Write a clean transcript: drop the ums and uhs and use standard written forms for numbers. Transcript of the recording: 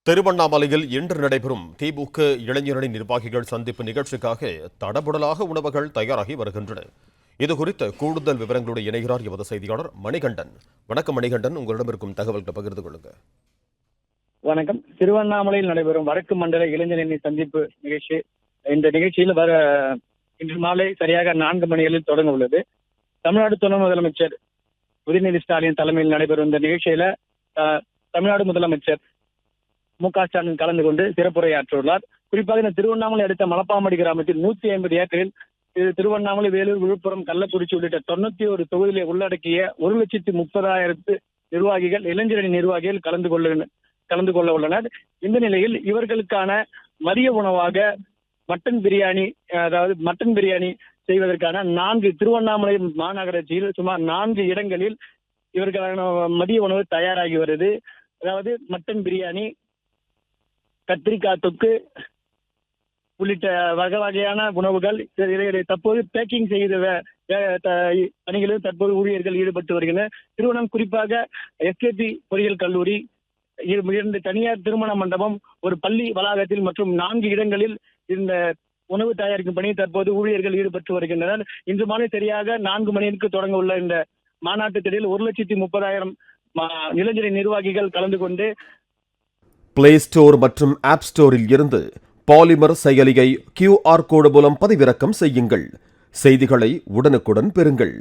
திருவண்ணாமலையில் இன்று நடைபெறும் திமுக இளைஞரணி நிர்வாகிகள் சந்திப்பு நிகழ்ச்சிக்காக தடபுடலாக உணவுகள் தயாராகி வருகின்றன. இதுகுறித்த கூடுதல் விவரங்களோடு இணைகிறார் எமது செய்தியாளர் மணிகண்டன். வணக்கம் மணிகண்டன், உங்களிடம் இருக்கும் தகவல்களை பகிர்ந்து கொள்ளுங்க. வணக்கம். திருவண்ணாமலையில் நடைபெறும் வடக்கு மண்டல இளைஞரணி சந்திப்பு நிகழ்ச்சி. இந்த நிகழ்ச்சியில் இன்று மாலை சரியாக 4 மணிகளில் தொடங்க உள்ளது. தமிழ்நாடு துணை முதலமைச்சர் உதயநிதி ஸ்டாலின் தலைமையில் நடைபெறும் இந்த நிகழ்ச்சியில தமிழ்நாடு முதலமைச்சர் மு.க. ஸ்டாலின் கலந்து கொண்டு சிறப்புரையாற்றுள்ளார். குறிப்பாக இந்த திருவண்ணாமலை அடுத்த மலப்பாமடி கிராமத்தில் 150 ஏக்கரில் திருவண்ணாமலை, வேலூர், விழுப்புரம், கள்ளக்குறிச்சி உள்ளிட்ட 91 தொகுதிகளை உள்ளடக்கிய 1,30,000 நிர்வாகிகள், இளைஞரணி நிர்வாகிகள் கலந்து கொள்ள உள்ளனர். இந்த நிலையில் இவர்களுக்கான மதிய உணவாக மட்டன் பிரியாணி செய்வதற்கான 4 திருவண்ணாமலை மாநகராட்சியில் சுமார் 4 இடங்களில் இவர்களுக்கான மதிய உணவு தயாராகி வருது. அதாவது மட்டன் பிரியாணி, கத்திரிக்காய் தொக்கு உள்ளிட்ட வகையான உணவுகள் தற்போது பேக்கிங் செய்த பணிகளில் தற்போது ஊழியர்கள் ஈடுபட்டு வருகின்றனர். திருவண்ணாமலை குறிப்பாக SKP பொறியியல் கல்லூரி, 2 தனியார் திருமண மண்டபம், ஒரு பள்ளி வளாகத்தில் மற்றும் 4 இடங்களில் இந்த உணவு தயாரிக்கும் பணி தற்போது ஊழியர்கள் ஈடுபட்டு வருகின்றனர். இன்று மாலை சரியாக 4 மணிக்கு தொடங்க உள்ள இந்த மாநாட்டு திடலில் 1,30,000 இளைஞர் நிர்வாகிகள் கலந்து கொண்டு பிளே ஸ்டோர் மற்றும் ஆப் ஸ்டோரில் இருந்து பாலிமர் செயலியை QR கோடு மூலம் பதிவிறக்கம் செய்யுங்கள். செய்திகளை உடனுக்குடன் பெறுங்கள்.